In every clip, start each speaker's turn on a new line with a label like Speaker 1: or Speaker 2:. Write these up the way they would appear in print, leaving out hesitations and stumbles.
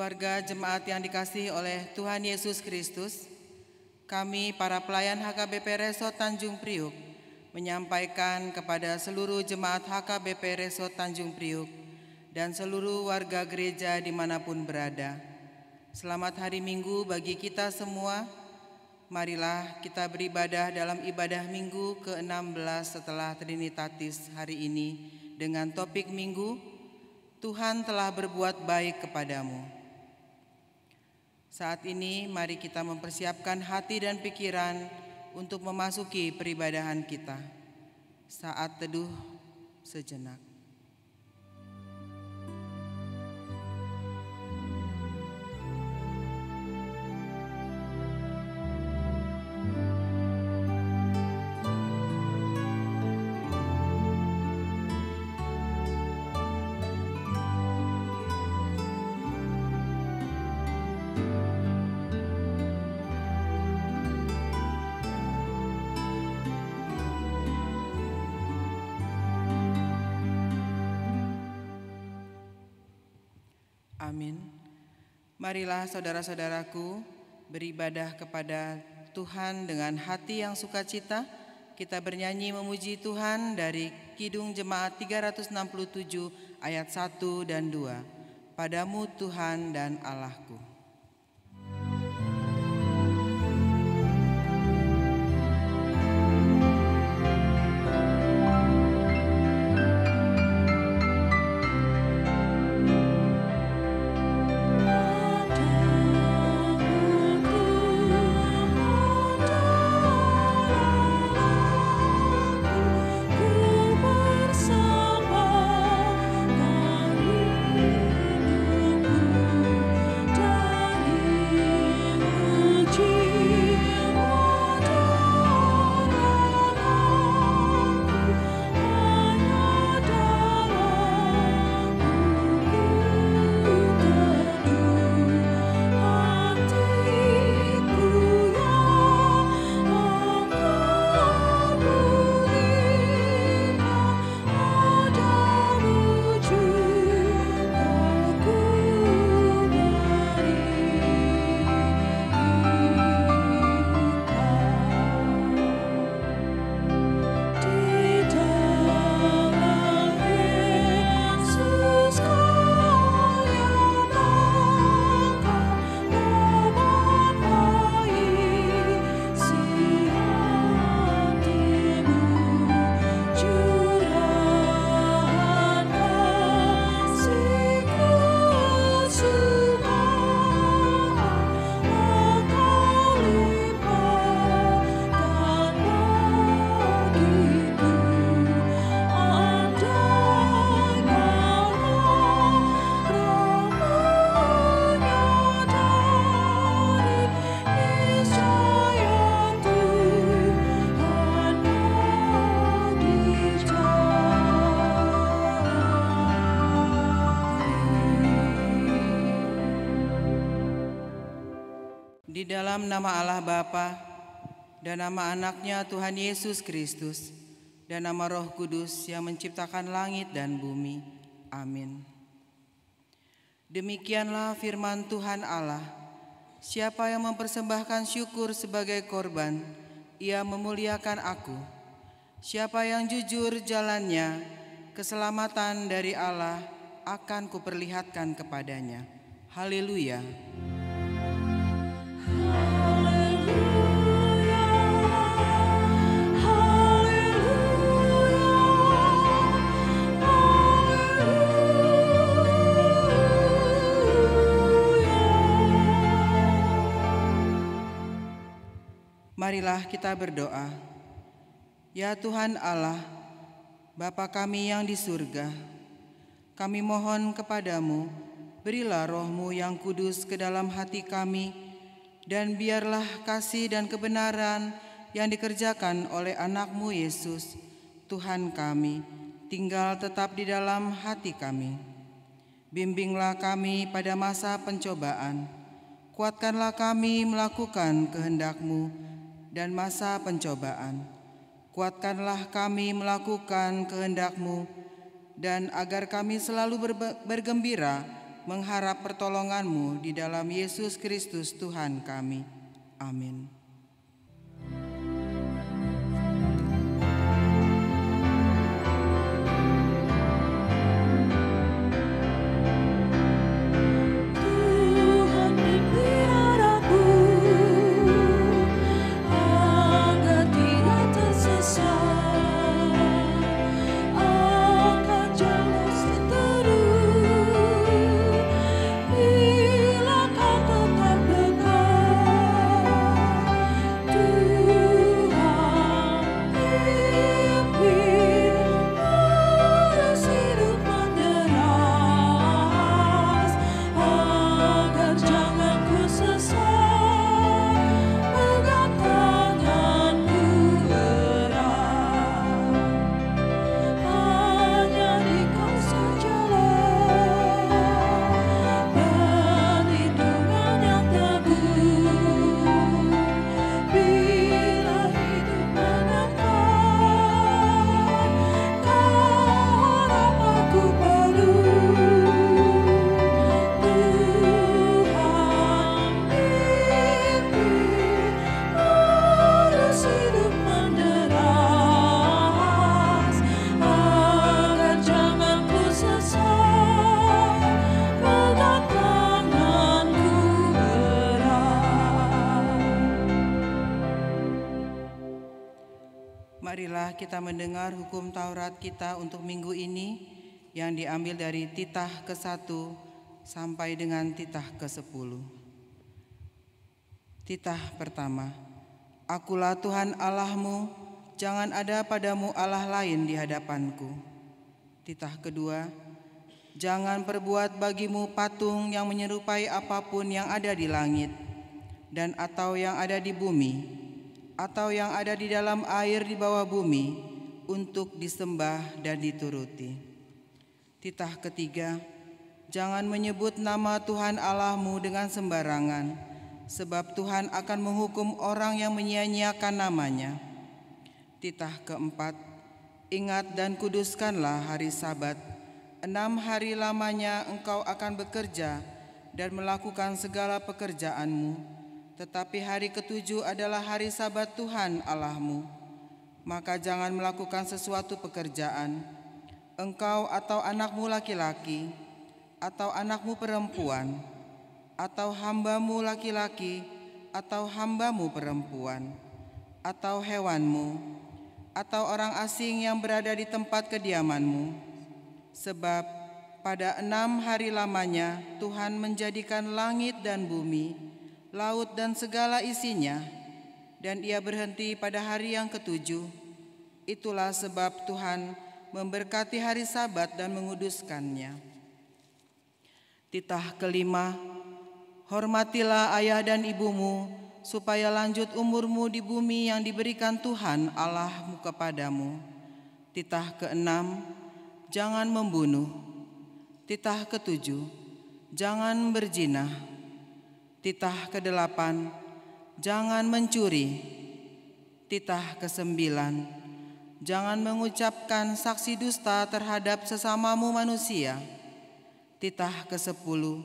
Speaker 1: Keluarga jemaat yang dikasihi oleh Tuhan Yesus Kristus, kami para pelayan HKBP Resort Tanjung Priuk menyampaikan kepada seluruh jemaat HKBP Resort Tanjung Priuk dan seluruh warga gereja dimanapun berada. Selamat hari Minggu bagi kita semua. Marilah kita beribadah dalam ibadah Minggu ke-16 setelah Trinitatis hari ini dengan topik Minggu, Tuhan telah berbuat baik kepadamu. Saat ini mari kita mempersiapkan hati dan pikiran untuk memasuki peribadahan kita. Saat teduh sejenak. Amin. Marilah saudara-saudaraku beribadah kepada Tuhan dengan hati yang sukacita. Kita bernyanyi memuji Tuhan dari Kidung Jemaat 367 ayat 1 dan 2. Padamu Tuhan dan Allahku. Di dalam nama Allah Bapa dan nama Anaknya Tuhan Yesus Kristus dan nama Roh Kudus yang menciptakan langit dan bumi. Amin. Demikianlah firman Tuhan Allah. Siapa yang mempersembahkan syukur sebagai korban, ia memuliakan aku. Siapa yang jujur jalannya, keselamatan dari Allah akan kuperlihatkan kepadanya. Haleluya. Marilah kita berdoa. Ya Tuhan Allah, Bapa kami yang di surga, kami mohon kepadamu, berilah Roh-Mu yang kudus ke dalam hati kami, dan biarlah kasih dan kebenaran yang dikerjakan oleh anak-Mu Yesus, Tuhan kami, tinggal tetap di dalam hati kami. Bimbinglah kami pada masa pencobaan, kuatkanlah kami melakukan kehendak-Mu dan masa pencobaan. Kuatkanlah kami melakukan kehendak-Mu, dan agar kami selalu bergembira mengharap pertolongan-Mu di dalam Yesus Kristus Tuhan kami. Amin. Marilah kita mendengar hukum Taurat kita untuk minggu ini yang diambil dari titah ke-1 sampai dengan titah ke-10. Titah pertama, Akulah Tuhan Allahmu, jangan ada padamu Allah lain di hadapanku. Titah kedua, jangan perbuat bagimu patung yang menyerupai apapun yang ada di langit dan atau yang ada di bumi, atau yang ada di dalam air di bawah bumi untuk disembah dan dituruti. Titah ketiga, jangan menyebut nama Tuhan Allahmu dengan sembarangan, sebab Tuhan akan menghukum orang yang menyia-nyiakan namanya. Titah keempat, ingat dan kuduskanlah hari Sabat. 6 hari lamanya engkau akan bekerja dan melakukan segala pekerjaanmu. Tetapi hari ke-7 adalah hari Sabat Tuhan Allahmu. Maka jangan melakukan sesuatu pekerjaan, engkau atau anakmu laki-laki, atau anakmu perempuan, atau hambamu laki-laki, atau hambamu perempuan, atau hewanmu, atau orang asing yang berada di tempat kediamanmu. Sebab pada 6 hari lamanya Tuhan menjadikan langit dan bumi, laut dan segala isinya, dan Ia berhenti pada hari yang ke-7. Itulah sebab Tuhan memberkati hari Sabat dan menguduskannya. Titah kelima, hormatilah ayah dan ibumu, supaya lanjut umurmu di bumi yang diberikan Tuhan Allahmu kepadamu. Titah ke-6, jangan membunuh. Titah ke-7, jangan berzina. Titah ke-8, jangan mencuri. Titah ke-9, jangan mengucapkan saksi dusta terhadap sesamamu manusia. Titah ke-10,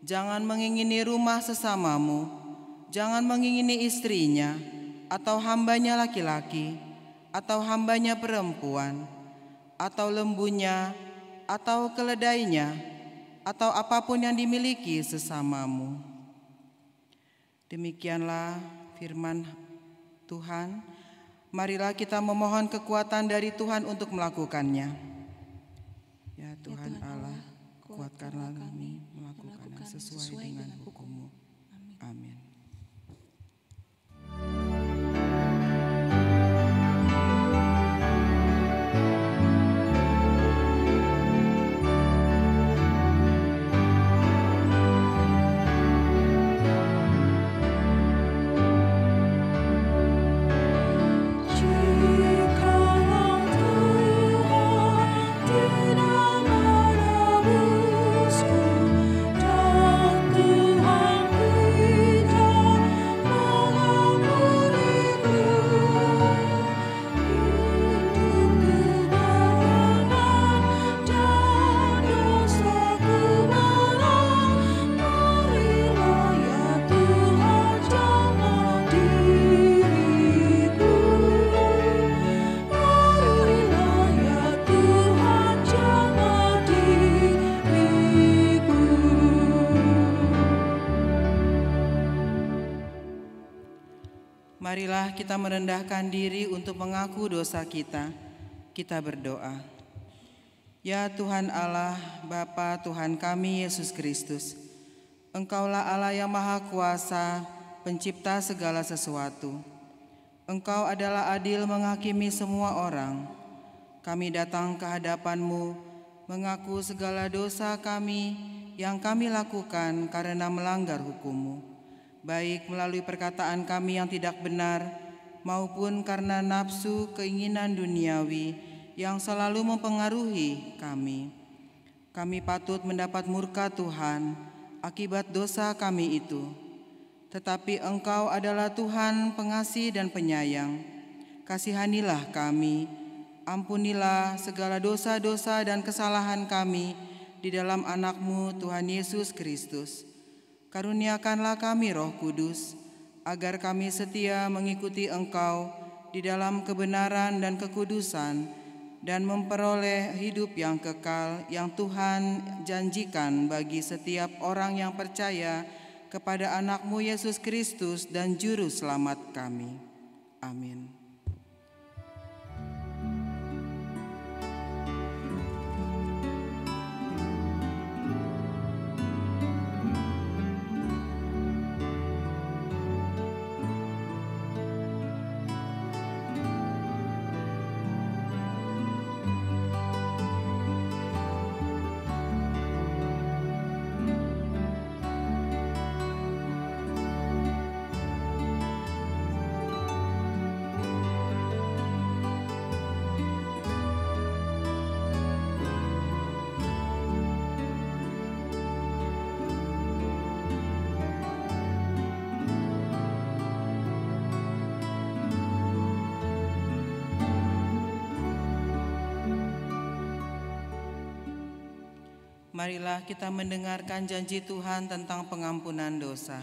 Speaker 1: jangan mengingini rumah sesamamu, jangan mengingini istrinya, atau hambanya laki-laki, atau hambanya perempuan, atau lembunya, atau keledainya, atau apapun yang dimiliki sesamamu. Demikianlah firman Tuhan. Marilah kita memohon kekuatan dari Tuhan untuk melakukannya. Ya Tuhan Allah, kuatkanlah kami melakukan sesuai dengan hukum-Mu. Amin.
Speaker 2: Tuhan
Speaker 1: Marilah kita merendahkan diri untuk mengaku dosa kita. Kita berdoa. Ya Tuhan Allah, Bapa Tuhan kami Yesus Kristus, Engkaulah Allah yang Maha Kuasa, pencipta segala sesuatu. Engkau adalah adil menghakimi semua orang. Kami datang ke hadapan-Mu, mengaku segala dosa kami yang kami lakukan karena melanggar hukum-Mu, baik melalui perkataan kami yang tidak benar, maupun karena nafsu keinginan duniawi yang selalu mempengaruhi kami. Kami patut mendapat murka Tuhan akibat dosa kami itu. Tetapi Engkau adalah Tuhan pengasih dan penyayang. Kasihanilah kami, ampunilah segala dosa-dosa dan kesalahan kami di dalam Anak-Mu Tuhan Yesus Kristus. Karuniakanlah kami Roh Kudus, agar kami setia mengikuti Engkau di dalam kebenaran dan kekudusan, dan memperoleh hidup yang kekal yang Tuhan janjikan bagi setiap orang yang percaya kepada Anak-Mu Yesus Kristus dan Juru Selamat kami. Amin. Marilah kita mendengarkan janji Tuhan tentang pengampunan dosa.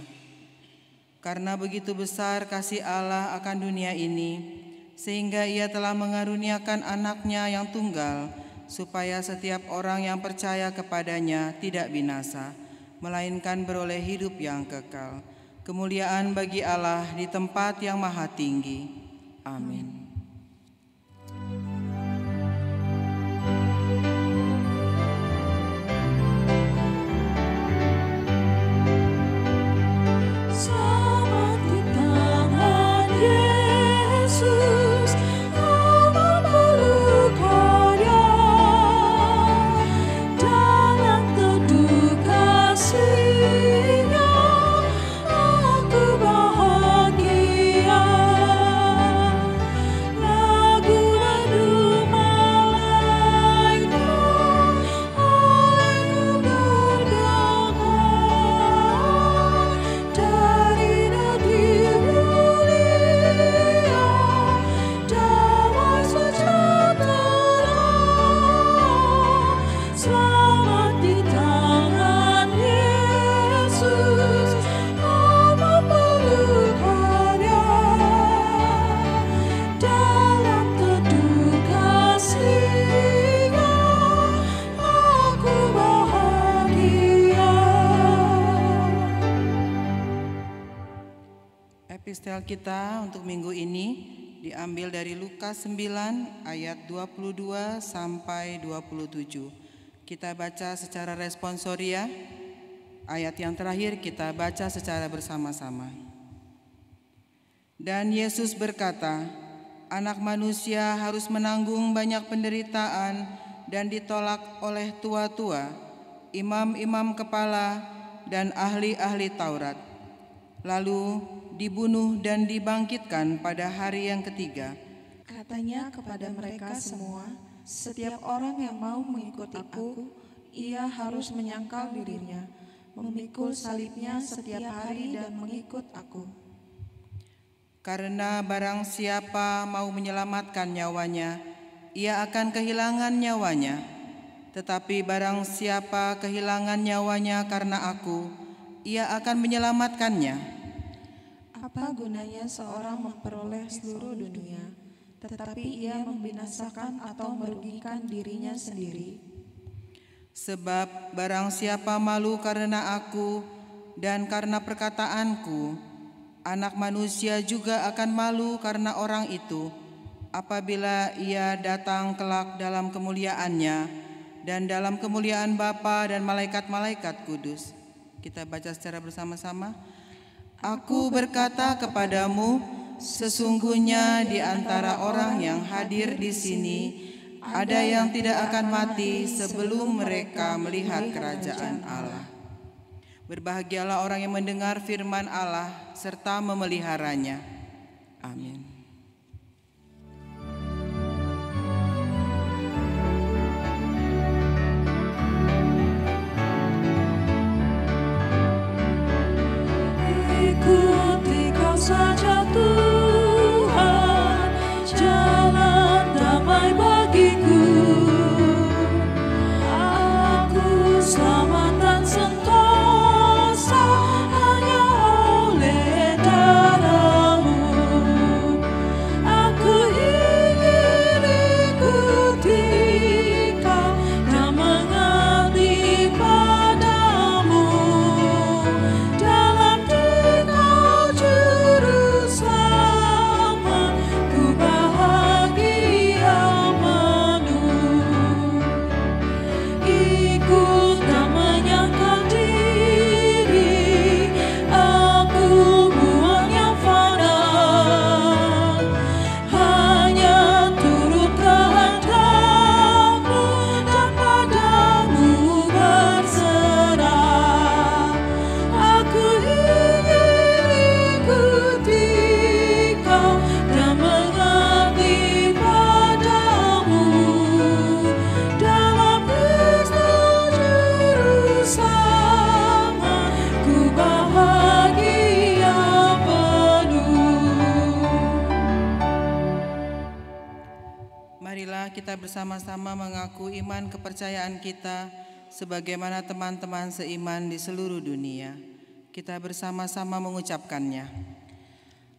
Speaker 1: Karena begitu besar kasih Allah akan dunia ini, sehingga Ia telah mengaruniakan Anak-Nya yang tunggal, supaya setiap orang yang percaya kepadanya tidak binasa, melainkan beroleh hidup yang kekal. Kemuliaan bagi Allah di tempat yang maha tinggi. Amin. Epistel kita untuk minggu ini diambil dari Lukas 9 ayat 22 sampai 27. Kita baca secara responsoria. Ayat yang terakhir kita baca secara bersama-sama. Dan Yesus berkata, Anak Manusia harus menanggung banyak penderitaan dan ditolak oleh tua-tua, imam-imam kepala, dan ahli-ahli Taurat, lalu dibunuh dan dibangkitkan pada hari yang ketiga.
Speaker 2: Katanya kepada mereka semua, setiap orang yang mau mengikuti aku, ia harus menyangkal dirinya, memikul salibnya setiap hari dan mengikut aku.
Speaker 1: Karena barang siapa mau menyelamatkan nyawanya, ia akan kehilangan nyawanya. Tetapi barang siapa kehilangan nyawanya karena aku, ia akan menyelamatkannya.
Speaker 2: Apa gunanya seorang memperoleh seluruh dunia, tetapi ia membinasakan atau merugikan dirinya sendiri?
Speaker 1: Sebab barang siapa malu karena aku dan karena perkataanku, Anak manusia juga akan malu karena orang itu, apabila ia datang kelak dalam kemuliaannya dan dalam kemuliaan Bapa dan malaikat-malaikat kudus. Kita baca secara bersama-sama. Aku berkata kepadamu, sesungguhnya di antara orang yang hadir di sini ada yang tidak akan mati sebelum mereka melihat kerajaan Allah. Berbahagialah orang yang mendengar firman Allah serta memeliharanya. Amin.
Speaker 2: Ikuti kau saja Tuhan, jalan damai bagiku. Aku selamat dan sentosa hanya oleh darah-Mu. Aku ingin ikuti Kau dan mengabdi padamu. Dalam Dikau juru selamat, ku bahagia penuh. Ikut dan menyangkal diri, aku buang yang fana, hanya turut kehendak-Mu dan padamu berserah. Aku ingin ikuti Kau dan mengabdi padamu. Dalam Kristus Juru Selamat, ku bahagia penuh.
Speaker 1: Marilah kita bersama-sama mengaku iman kepercayaan kita sebagaimana teman-teman seiman di seluruh dunia. Kita bersama-sama mengucapkannya.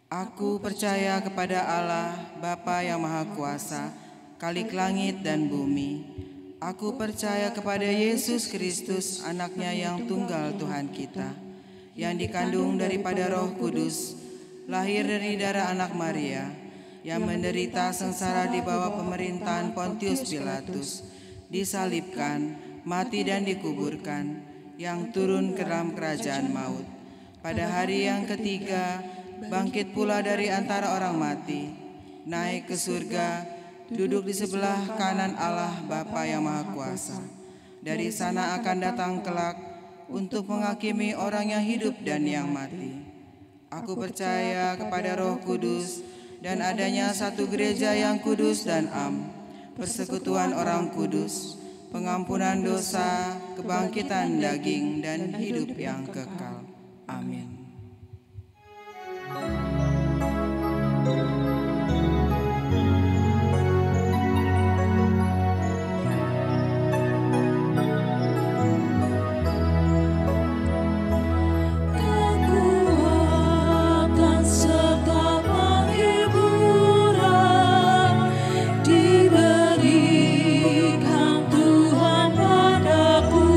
Speaker 1: Aku percaya kepada Allah, Bapa yang Maha Kuasa, Khalik langit dan bumi. Aku percaya kepada Yesus Kristus, anaknya yang tunggal Tuhan kita, yang dikandung daripada Roh Kudus, lahir dari darah anak Maria, yang menderita sengsara di bawah pemerintahan Pontius Pilatus, disalibkan, mati dan dikuburkan, yang turun ke dalam kerajaan maut. Pada hari yang ketiga, bangkit pula dari antara orang mati, naik ke surga, duduk di sebelah kanan Allah Bapa yang Maha Kuasa. Dari sana akan datang kelak untuk menghakimi orang yang hidup dan yang mati. Aku percaya kepada Roh Kudus dan adanya satu gereja yang kudus dan am, persekutuan orang kudus, pengampunan dosa, kebangkitan daging, dan hidup yang kekal. Amin.
Speaker 2: Kekuatan serta penghiburan diberikan Tuhan padaku.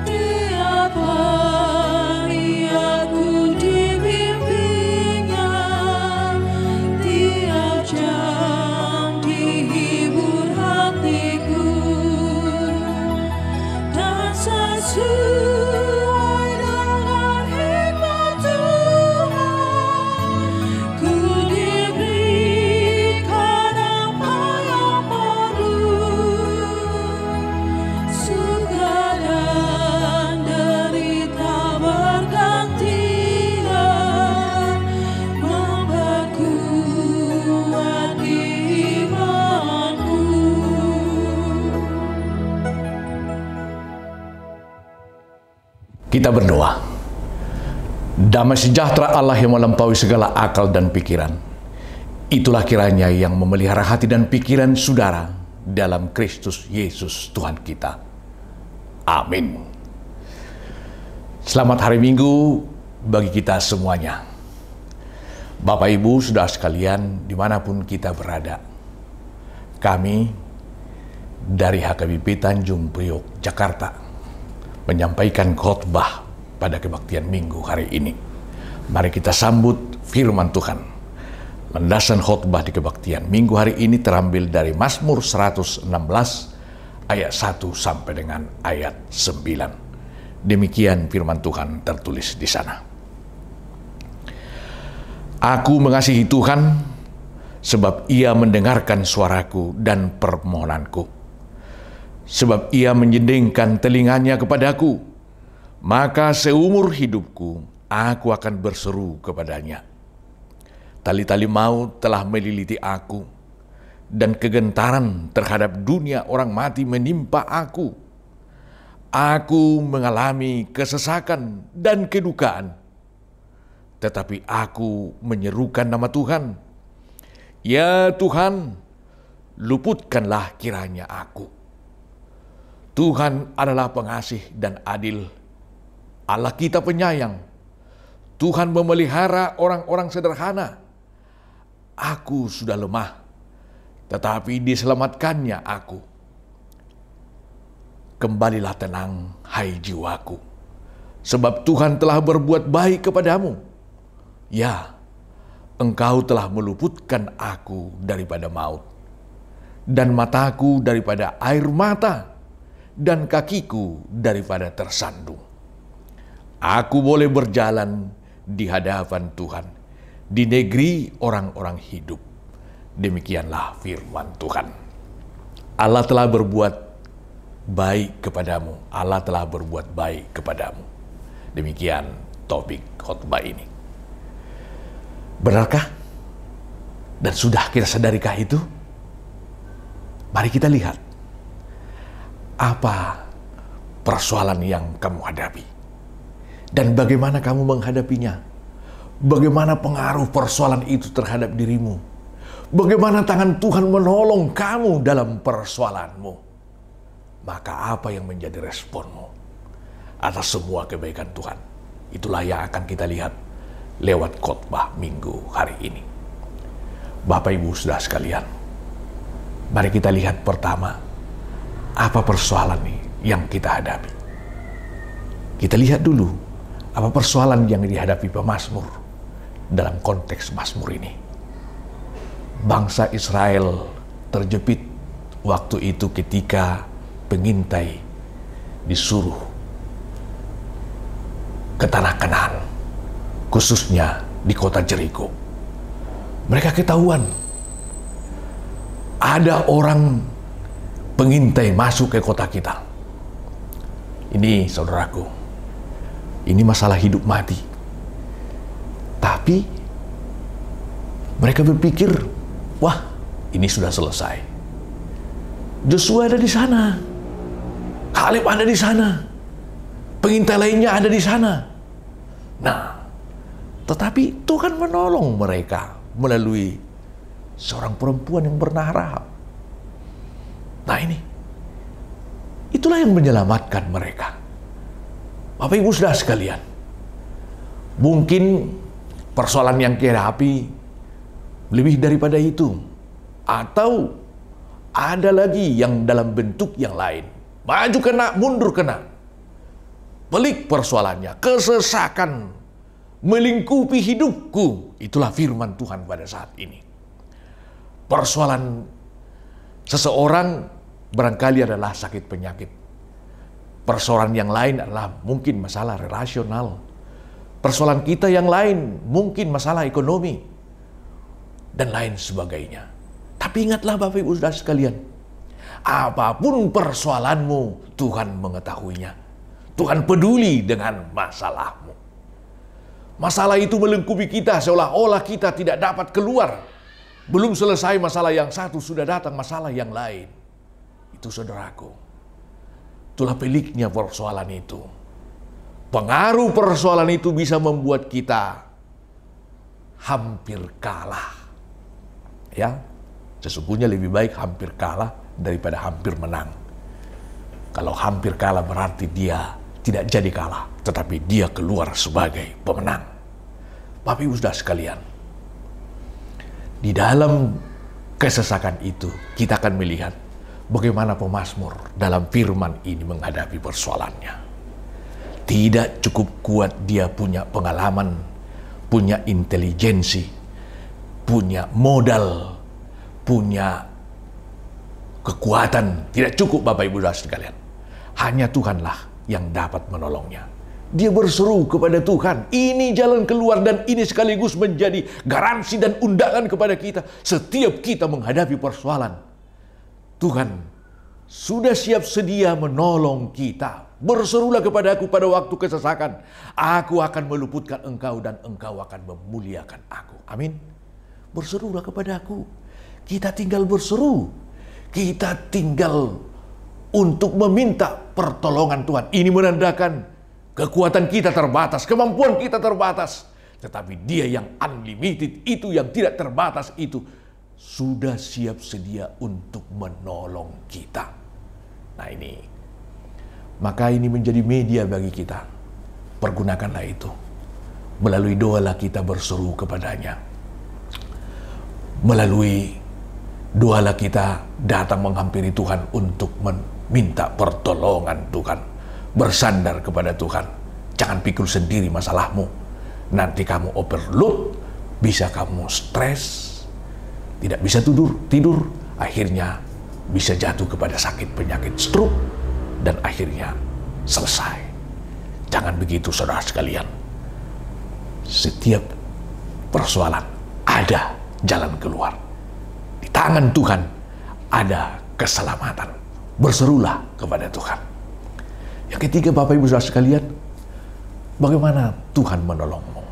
Speaker 2: Tiap hari aku dibimbingnya, tiap jam dihibur hatiku, dan sesuai dengan hikmat Tuhan, ku diberikan apa yang perlu. Suka dan derita bergantian, memperkuat imanku.
Speaker 3: Kita berdoa. Damai sejahtera Allah yang melampaui segala akal dan pikiran, itulah kiranya yang memelihara hati dan pikiran saudara dalam Kristus Yesus Tuhan kita. Amin. Selamat hari Minggu bagi kita semuanya. Bapak Ibu saudara sekalian dimanapun kita berada, kami dari HKBP Tanjung Priok, Jakarta menyampaikan khotbah pada kebaktian Minggu hari ini. Mari kita sambut firman Tuhan. Landasan khotbah di kebaktian minggu hari ini terambil dari Mazmur 116 ayat 1 sampai dengan ayat 9. Demikian firman Tuhan tertulis di sana. Aku mengasihi Tuhan sebab Ia mendengarkan suaraku dan permohonanku. Sebab Ia menyendingkan telinganya kepadaku, maka seumur hidupku aku akan berseru kepadanya. Tali-tali maut telah meliliti aku, dan kegentaran terhadap dunia orang mati menimpa aku. Aku mengalami kesesakan dan kedukaan, tetapi aku menyerukan nama Tuhan. Ya Tuhan, luputkanlah kiranya aku. Tuhan adalah pengasih dan adil, Allah kita penyayang. Tuhan memelihara orang-orang sederhana. Aku sudah lemah, tetapi diselamatkannya aku. Kembalilah tenang, hai jiwaku, sebab Tuhan telah berbuat baik kepadamu. Ya, Engkau telah meluputkan aku daripada maut, dan mataku daripada air mata, dan kakiku daripada tersandung. Aku boleh berjalan di hadapan Tuhan, di negeri orang-orang hidup. Demikianlah firman Tuhan. Allah telah berbuat baik kepadamu. Allah telah berbuat baik kepadamu. Demikian topik khotbah ini. Benarkah? Dan sudah kita sadarikah itu? Mari kita lihat. Apa persoalan yang kamu hadapi? Dan bagaimana kamu menghadapinya? Bagaimana pengaruh persoalan itu terhadap dirimu? Bagaimana tangan Tuhan menolong kamu dalam persoalanmu? Maka apa yang menjadi responmu atas semua kebaikan Tuhan? Itulah yang akan kita lihat lewat khotbah minggu hari ini. Bapak Ibu Saudara sekalian, mari kita lihat pertama, apa persoalan yang kita hadapi. Kita lihat dulu, apa persoalan yang dihadapi pemazmur dalam konteks mazmur ini. Bangsa Israel terjepit waktu itu ketika pengintai disuruh ke tanah Kanaan, khususnya di kota Jeriko. Mereka ketahuan ada orang pengintai masuk ke kota kita. Ini saudaraku, ini masalah hidup mati. Tapi mereka berpikir, wah, ini sudah selesai. Joshua ada di sana, Kaleb ada di sana, pengintai lainnya ada di sana. Nah, tetapi Tuhan menolong mereka melalui seorang perempuan yang bernama Rahab. Nah ini, itulah yang menyelamatkan mereka. Bapak Ibu Saudara sekalian, mungkin persoalan yang kita hadapi lebih daripada itu, atau ada lagi yang dalam bentuk yang lain. Maju kena, mundur kena. Pelik persoalannya, kesesakan melingkupi hidupku. Itulah firman Tuhan pada saat ini. Persoalan seseorang barangkali adalah sakit penyakit. Persoalan yang lain adalah mungkin masalah relasional. Persoalan kita yang lain mungkin masalah ekonomi dan lain sebagainya. Tapi ingatlah Bapak Ibu Saudara sekalian, apapun persoalanmu, Tuhan mengetahuinya. Tuhan peduli dengan masalahmu. Masalah itu melingkupi kita seolah-olah kita tidak dapat keluar. Belum selesai masalah yang satu, sudah datang masalah yang lain. Itu saudaraku. Itulah peliknya persoalan itu. Pengaruh persoalan itu bisa membuat kita hampir kalah. Ya, sesungguhnya lebih baik hampir kalah daripada hampir menang. Kalau hampir kalah berarti dia tidak jadi kalah, tetapi dia keluar sebagai pemenang. Bapak Ibu Saudara sekalian, di dalam kesesakan itu kita akan melihat bagaimana pemazmur dalam firman ini menghadapi persoalannya. Tidak cukup kuat dia punya pengalaman punya intelijensi, punya modal, punya kekuatan. Tidak cukup Bapak Ibu Saudara sekalian. Hanya Tuhanlah yang dapat menolongnya. Dia berseru kepada Tuhan. Ini jalan keluar, dan ini sekaligus menjadi garansi dan undangan kepada kita setiap kita menghadapi persoalan. Tuhan sudah siap sedia menolong kita. Berserulah kepada Aku pada waktu kesesakan. Aku akan meluputkan engkau dan engkau akan memuliakan Aku. Amin. Berserulah kepada Aku. Kita tinggal berseru. Kita tinggal untuk meminta pertolongan Tuhan. Ini menandakan kekuatan kita terbatas, kemampuan kita terbatas. Tetapi Dia yang unlimited itu, yang tidak terbatas itu, sudah siap sedia untuk menolong kita. Nah ini, maka ini menjadi media bagi kita. Pergunakanlah itu. Melalui doalah kita berseru kepadanya. Melalui doalah kita datang menghampiri Tuhan untuk meminta pertolongan Tuhan. Bersandar kepada Tuhan. Jangan pikul sendiri masalahmu. Nanti kamu overload, bisa kamu stres, tidak bisa tidur, akhirnya bisa jatuh kepada sakit penyakit stroke, dan akhirnya selesai. Jangan begitu saudara sekalian. Setiap persoalan ada jalan keluar. Di tangan Tuhan ada keselamatan. Berserulah kepada Tuhan. Yang ketiga Bapak Ibu Saudara sekalian, bagaimana Tuhan menolongmu?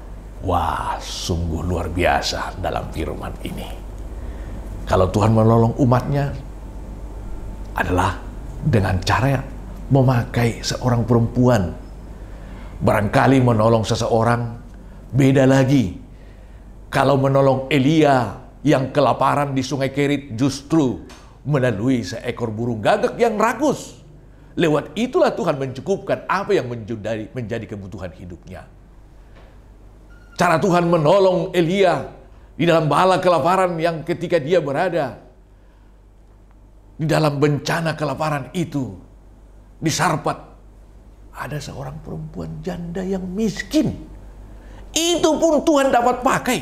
Speaker 3: Wah, sungguh luar biasa dalam firman ini. Kalau Tuhan menolong umatnya adalah dengan cara memakai seorang perempuan. Barangkali menolong seseorang beda lagi. Kalau menolong Elia yang kelaparan di Sungai Kerit, justru melalui seekor burung gagak yang rakus. Lewat itulah Tuhan mencukupkan apa yang menjadi kebutuhan hidupnya. Cara Tuhan menolong Elia di dalam bala kelaparan yang ketika dia berada di dalam bencana kelaparan itu, di Sarpat, ada seorang perempuan janda yang miskin. Itu pun Tuhan dapat pakai.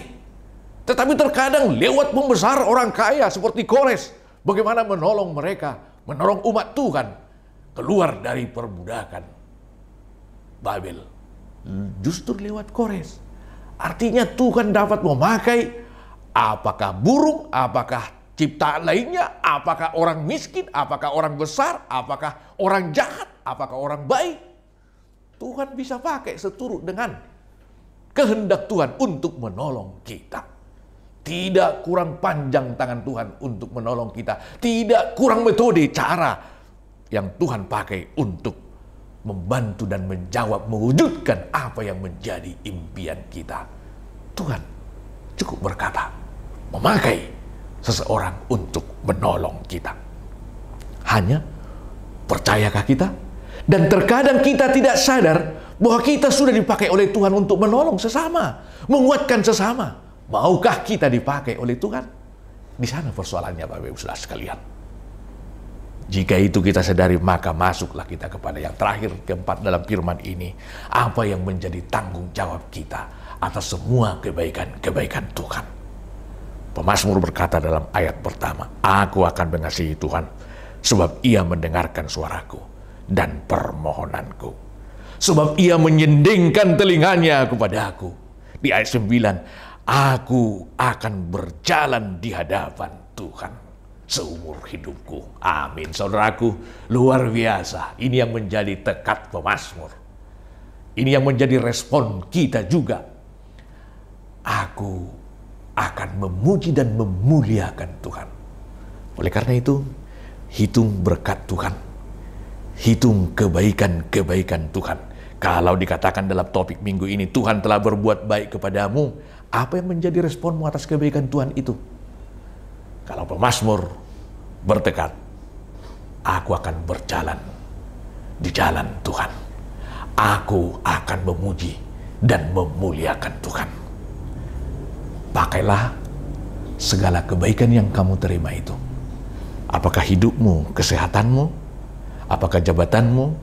Speaker 3: Tetapi terkadang lewat pembesar orang kaya seperti Kores, bagaimana menolong mereka, menolong umat Tuhan keluar dari perbudakan Babel. Justru lewat Kores. Artinya Tuhan dapat memakai apakah burung, apakah ciptaan lainnya, apakah orang miskin, apakah orang besar, apakah orang jahat, apakah orang baik. Tuhan bisa pakai seturut dengan kehendak Tuhan untuk menolong kita. Tidak kurang panjang tangan Tuhan untuk menolong kita. Tidak kurang metode cara yang Tuhan pakai untuk membantu dan menjawab, mewujudkan apa yang menjadi impian kita. Tuhan cukup berkata, memakai seseorang untuk menolong kita. Hanya percayakah kita? Dan terkadang kita tidak sadar bahwa kita sudah dipakai oleh Tuhan untuk menolong sesama, menguatkan sesama. Maukah kita dipakai oleh Tuhan? Di sana persoalannya Bapak Ibu Saudara sekalian. Jika itu kita sadari, maka masuklah kita kepada yang terakhir, keempat dalam firman ini. Apa yang menjadi tanggung jawab kita atas semua kebaikan-kebaikan Tuhan. Pemazmur berkata dalam ayat pertama, Aku akan mengasihi Tuhan, sebab Ia mendengarkan suaraku dan permohonanku. Sebab Ia menyendingkan telinganya kepada aku. Di ayat 9, Aku akan berjalan di hadapan Tuhan seumur hidupku. Amin. Saudaraku, luar biasa. Ini yang menjadi tekad pemazmur. Ini yang menjadi respon kita juga. Aku akan memuji dan memuliakan Tuhan. Oleh karena itu, hitung berkat Tuhan. Hitung kebaikan-kebaikan Tuhan. Kalau dikatakan dalam topik minggu ini, Tuhan telah berbuat baik kepadamu, apa yang menjadi responmu atas kebaikan Tuhan itu? Kalau pemazmur bertekad, aku akan berjalan di jalan Tuhan. Aku akan memuji dan memuliakan Tuhan. Pakailah segala kebaikan yang kamu terima itu. Apakah hidupmu, kesehatanmu, apakah jabatanmu,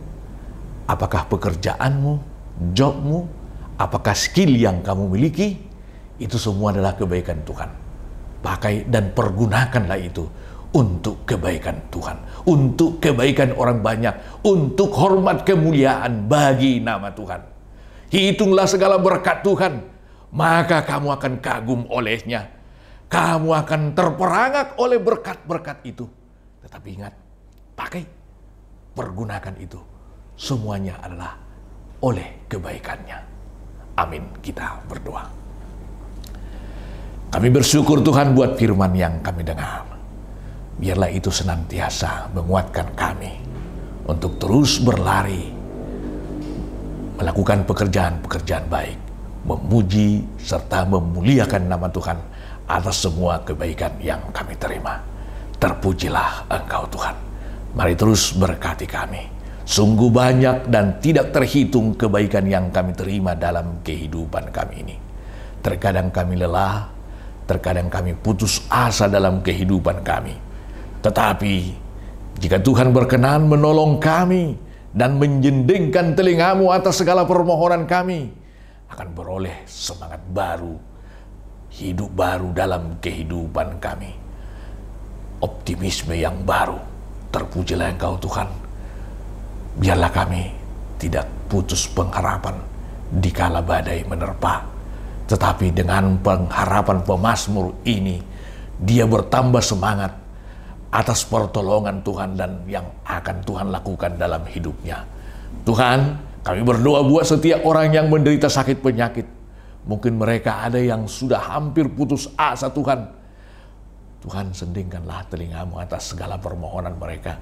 Speaker 3: apakah pekerjaanmu, jobmu, apakah skill yang kamu miliki, itu semua adalah kebaikan Tuhan. Pakai dan pergunakanlah itu untuk kebaikan Tuhan, untuk kebaikan orang banyak, untuk hormat kemuliaan bagi nama Tuhan. Hitunglah segala berkat Tuhan, maka kamu akan kagum olehnya. Kamu akan terperangak oleh berkat-berkat itu. Tetapi ingat, pakai, pergunakan itu. Semuanya adalah oleh kebaikannya. Amin. Kita berdoa. Kami bersyukur Tuhan buat firman yang kami dengar. Biarlah itu senantiasa menguatkan kami untuk terus berlari, melakukan pekerjaan-pekerjaan baik, memuji serta memuliakan nama Tuhan atas semua kebaikan yang kami terima. Terpujilah Engkau Tuhan. Mari terus berkati kami. Sungguh banyak dan tidak terhitung kebaikan yang kami terima dalam kehidupan kami ini. Terkadang kami lelah, terkadang kami putus asa dalam kehidupan kami. Tetapi jika Tuhan berkenan menolong kami dan menjendengkan telingamu atas segala permohonan kami, akan beroleh semangat baru, hidup baru dalam kehidupan kami. Optimisme yang baru. Terpujilah Engkau Tuhan. Biarlah kami tidak putus pengharapan dikala badai menerpa. Tetapi dengan pengharapan pemazmur ini, dia bertambah semangat atas pertolongan Tuhan dan yang akan Tuhan lakukan dalam hidupnya. Tuhan, kami berdoa buat setiap orang yang menderita sakit penyakit. Mungkin mereka ada yang sudah hampir putus asa Tuhan. Tuhan, sendingkanlah telingamu atas segala permohonan mereka.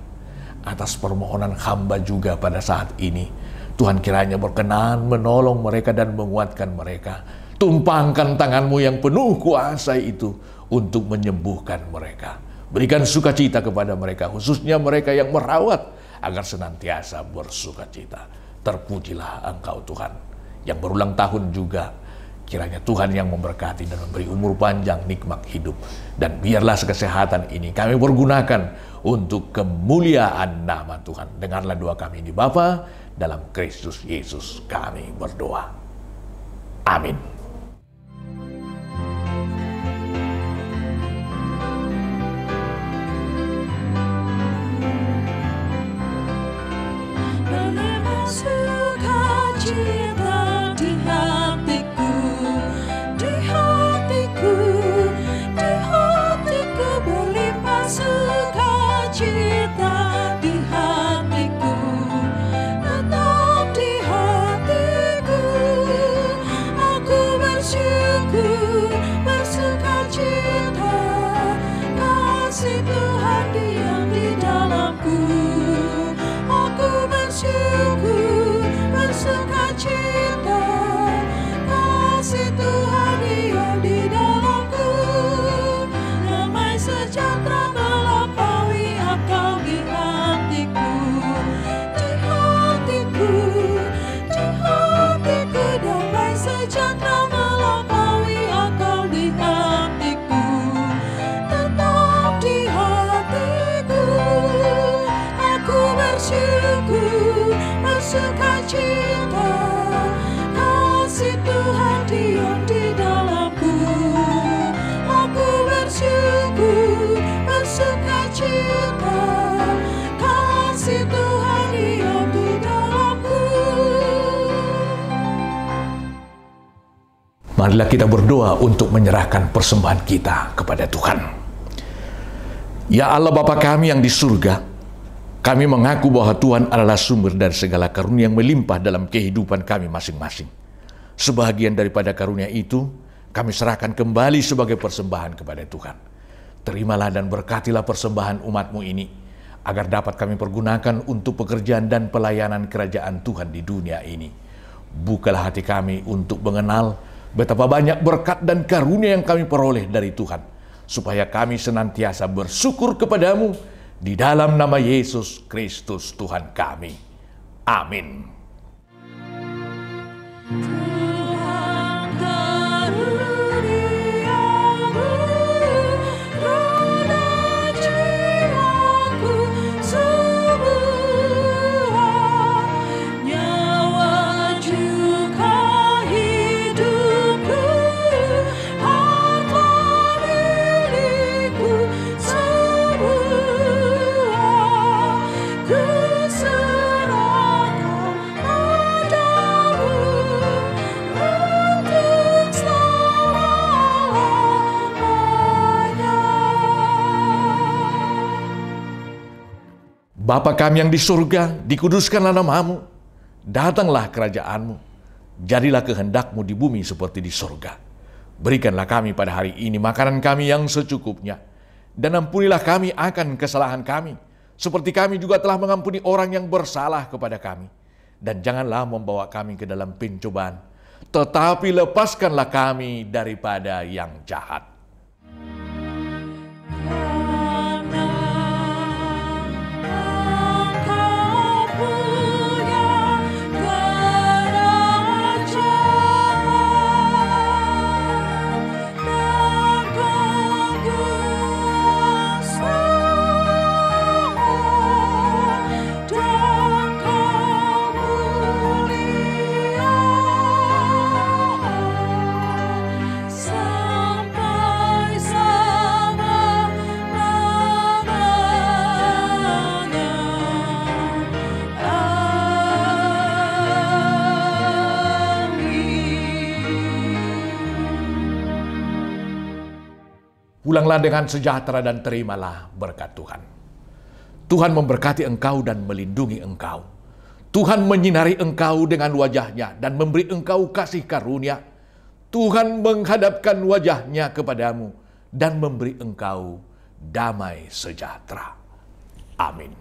Speaker 3: Atas permohonan hamba juga pada saat ini. Tuhan kiranya berkenan menolong mereka dan menguatkan mereka. Tumpangkan tanganmu yang penuh kuasa itu untuk menyembuhkan mereka. Berikan sukacita kepada mereka, khususnya mereka yang merawat, agar senantiasa bersukacita. Terpujilah Engkau Tuhan. Yang berulang tahun juga, kiranya Tuhan yang memberkati dan memberi umur panjang, nikmat hidup. Dan biarlah kesehatan ini kami pergunakan untuk kemuliaan nama Tuhan. Dengarlah doa kami ini Bapa, dalam Kristus Yesus kami berdoa. Amin. Marilah kita berdoa untuk menyerahkan persembahan kita kepada Tuhan. Ya Allah Bapa kami yang di surga, kami mengaku bahwa Tuhan adalah sumber dari segala karunia yang melimpah dalam kehidupan kami masing-masing. Sebahagian daripada karunia itu, kami serahkan kembali sebagai persembahan kepada Tuhan. Terimalah dan berkatilah persembahan umat-Mu ini, agar dapat kami pergunakan untuk pekerjaan dan pelayanan kerajaan Tuhan di dunia ini. Bukalah hati kami untuk mengenal betapa banyak berkat dan karunia yang kami peroleh dari Tuhan, supaya kami senantiasa bersyukur kepadamu di dalam nama Yesus Kristus Tuhan kami. Amin. Bapa kami yang di surga, dikuduskanlah nama-Mu. Datanglah kerajaan-Mu. Jadilah kehendak-Mu di bumi seperti di surga. Berikanlah kami pada hari ini makanan kami yang secukupnya. Dan ampunilah kami akan kesalahan kami, seperti kami juga telah mengampuni orang yang bersalah kepada kami. Dan janganlah membawa kami ke dalam pencobaan, tetapi lepaskanlah kami daripada yang jahat. Pulanglah dengan sejahtera dan terimalah berkat Tuhan. Tuhan memberkati engkau dan melindungi engkau. Tuhan menyinari engkau dengan wajah-Nya dan memberi engkau kasih karunia. Tuhan menghadapkan wajah-Nya kepadamu dan memberi engkau damai sejahtera. Amin.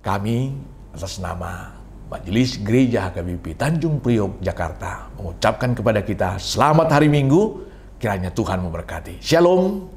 Speaker 3: Kami atas nama Majelis Gereja HKBP Tanjung Priok, Jakarta mengucapkan kepada kita selamat hari Minggu, kiranya Tuhan memberkati. Shalom.